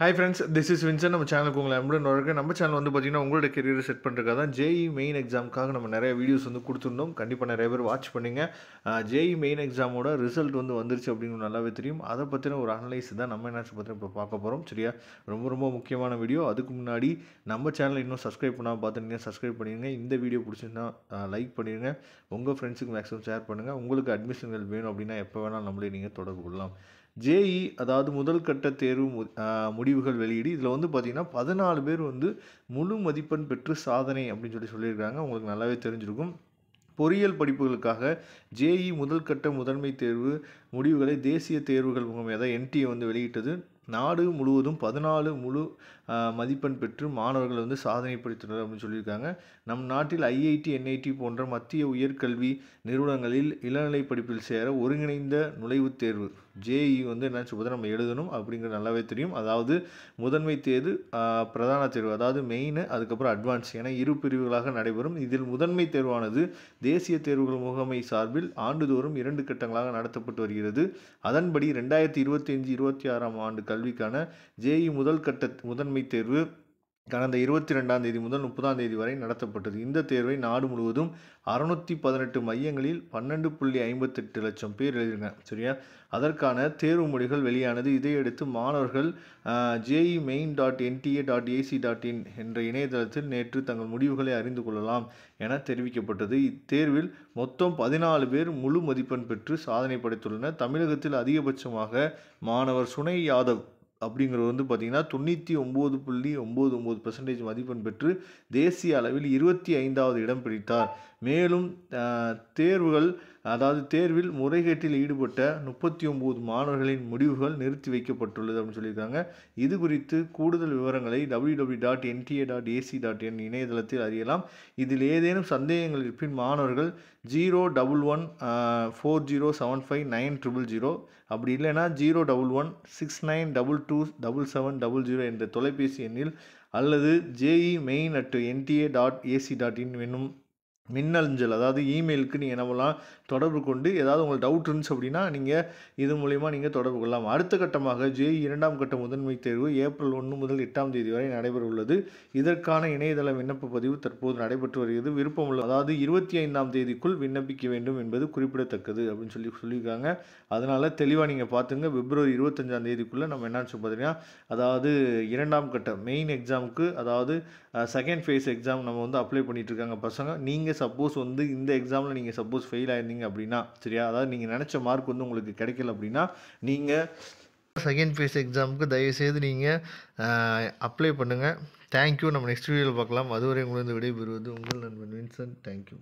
Hi friends, this is Vinson. நம்ம சேனலுக்கு உங்களை அன்புடன் வரவேற்கிறேன். நம்ம சேனல் வந்து பார்த்தீங்கன்னா, உங்களோட கெரியரை செட் பண்ணுறதுக்காக தான் ஜேஇ மெயின் எக்ஸாமுக்காக நம்ம நிறைய வீடியோஸ் வந்து கொடுத்துருந்தோம். கண்டிப்பாக நிறைய பேர் வாட்ச் பண்ணீங்க. ஜேஇ மெயின் எக்ஸாமோட ரிசல்ட் வந்து வந்துருச்சு அப்படின்னு நல்லாவே தெரியும். அதை பற்றின ஒரு அனலைஸ் தான் நம்ம என்ன பற்றி இப்போ பார்க்க போகிறோம். சரியா, ரொம்ப ரொம்ப முக்கியமான வீடியோ. அதுக்கு முன்னாடி நம்ம சேனலை இன்னும் சப்ஸ்கிரைப் பண்ணாமல் பார்த்துருந்தீங்க, சப்ஸ்கிரைப் பண்ணிடுங்க. இந்த வீடியோ பிடிச்சிருந்தா லைக் பண்ணிடுங்க. உங்கள் ஃப்ரெண்ட்ஸுக்கு மேக்ஸிமம் ஷேர் பண்ணுங்கள். உங்களுக்கு அட்மிஷன்கள் வேணும் அப்படின்னா எப்போ வேணாலும் நம்மளே நீங்கள் தொடர்பு கொள்ளலாம். ஜேஇ அதாவது முதல் கட்ட தேர்வு முடிவுகள் வெளியீடு. இதில் வந்து பார்த்திங்கன்னா 14 பேர் வந்து முழு மதிப்பெண் பெற்று சாதனை அப்படின்னு சொல்லியிருக்காங்க. உங்களுக்கு நல்லாவே தெரிஞ்சிருக்கும். பொறியியல் படிப்புகளுக்காக ஜேஇ முதல் கட்ட முதன்மை தேர்வு முடிவுகளை தேசிய தேர்வுகள் முகமை அதாவது என்டிஏ வந்து வெளியிட்டது. நாடு முழுவதும் 14 முழு மதிப்பெண் பெற்று மாணவர்கள் வந்து சாதனை படைத்துள்ளனர் அப்படின்னு சொல்லியிருக்காங்க. நம் நாட்டில் ஐஐடி, என்ஐடி போன்ற மத்திய உயர்கல்வி நிறுவனங்களில் இளநிலை படிப்பில் சேர ஒருங்கிணைந்த நுழைவுத் தேர்வு ஜேஇ வந்து என்ன சொல்வது நம்ம எழுதணும் அப்படிங்கிறது நல்லாவே தெரியும். அதாவது முதன்மை தேர்வு, பிரதான தேர்வு அதாவது மெயின், அதுக்கப்புறம் அட்வான்ஸ் என இரு பிரிவுகளாக நடைபெறும். இதில் முதன்மை தேர்வானது தேசிய தேர்வுகள் முகமை சார்பில் ஆண்டுதோறும் 2 கட்டங்களாக நடத்தப்பட்டு வருகிறது. அதன்படி 2025-26ஆம் ஆண்டு கல்விக்கான ஜேஇ முதல் கட்ட முதன்மை தேர்வு கடந்த 22ஆம் தேதி முதல் 30ஆம் தேதி வரை நடத்தப்பட்டது. இந்த தேர்வை நாடு முழுவதும் 618 மையங்களில் 12.58 லட்சம் பேர் எழுதினர். சரியா, அதற்கான தேர்வு முடிவுகள் வெளியானது. இதையடுத்து மாணவர்கள் ஜேஇ main.nta.ac.in என்ற இணையதளத்தில் நேற்று தங்கள் முடிவுகளை அறிந்து கொள்ளலாம் என தெரிவிக்கப்பட்டது. இத்தேர்வில் மொத்தம் 14 பேர் முழு மதிப்பெண் பெற்று சாதனை படைத்துள்ளனர். தமிழகத்தில் அதிகபட்சமாக மாணவர் சுனை யாதவ் அப்படிங்கிறது வந்து பார்த்திங்கன்னா 99.99% மதிப்பெண் பெற்று தேசிய அளவில் 25வது இடம் பிடித்தார். மேலும் தேர்வில் முறைகேட்டில் ஈடுபட்ட 39 மாணவர்களின் முடிவுகள் நிறுத்தி வைக்கப்பட்டுள்ளது அப்படின்னு சொல்லியிருக்காங்க. இது குறித்து கூடுதல் விவரங்களை www.nta.ac.in இணையதளத்தில் அறியலாம். இதில் ஏதேனும் சந்தேகங்கள் இருப்பின் மாணவர்கள் 01140759000 அப்படி இல்லைன்னா 01169227700 என்ற தொலைபேசி எண்ணில் அல்லது ஜேஇ main@nta.ac.in என்னும் மின்னஞ்சல் அதாவது இமெயிலுக்கு நீங்கள் என்னவெல்லாம் தொடர்பு கொண்டு ஏதாவது உங்களுக்கு டவுட் இருந்துச்சு அப்படின்னா நீங்கள் இது மூலிமா நீங்கள் தொடர்பு கொள்ளலாம். அடுத்த கட்டமாக ஜேஇ 2ஆம் கட்ட முதன்மை தேர்வு ஏப்ரல் 1 முதல் 8ஆம் தேதி வரை நடைபெற உள்ளது. இதற்கான இணையதள விண்ணப்ப பதிவு தற்போது நடைபெற்று வருகிறது. விருப்பமுள்ள அதாவது 25ஆம் தேதிக்குள் விண்ணப்பிக்க வேண்டும் என்பது குறிப்பிடத்தக்கது அப்படின்னு சொல்லியிருக்காங்க. அதனால் தெளிவாக நீங்கள் பார்த்துங்க. பிப்ரவரி 25ஆம் தேதிக்குள்ளே நம்ம என்னன்னு பார்த்தீங்கன்னா அதாவது 2ஆம் கட்ட மெயின் எக்ஸாமுக்கு அதாவது செகண்ட் ஃபேஸ் எக்ஸாம் நம்ம வந்து அப்ளை பண்ணிட்டு இருக்காங்க பசங்க. நீங்கள் சப்போஸ் வந்து இந்த எக்ஸாமில் நீங்கள் சப்போஸ் ஃபெயில் ஆயிருந்தீங்க அப்படின்னா, சரியா, அதாவது நீங்கள் நினச்ச மார்க் வந்து உங்களுக்கு கிடைக்கல அப்படின்னா நீங்கள் செகண்ட் ஃபேஸ் எக்ஸாமுக்கு தயவுசெய்து நீங்கள் அப்ளை பண்ணுங்கள். தேங்க்யூ. நம்ம நெக்ஸ்ட் வீடியோவில் பார்க்கலாம். அதுவரை உங்களிருந்து விடைபெறுவது உங்கள் நண்பன் வின்சன். தேங்க்யூ.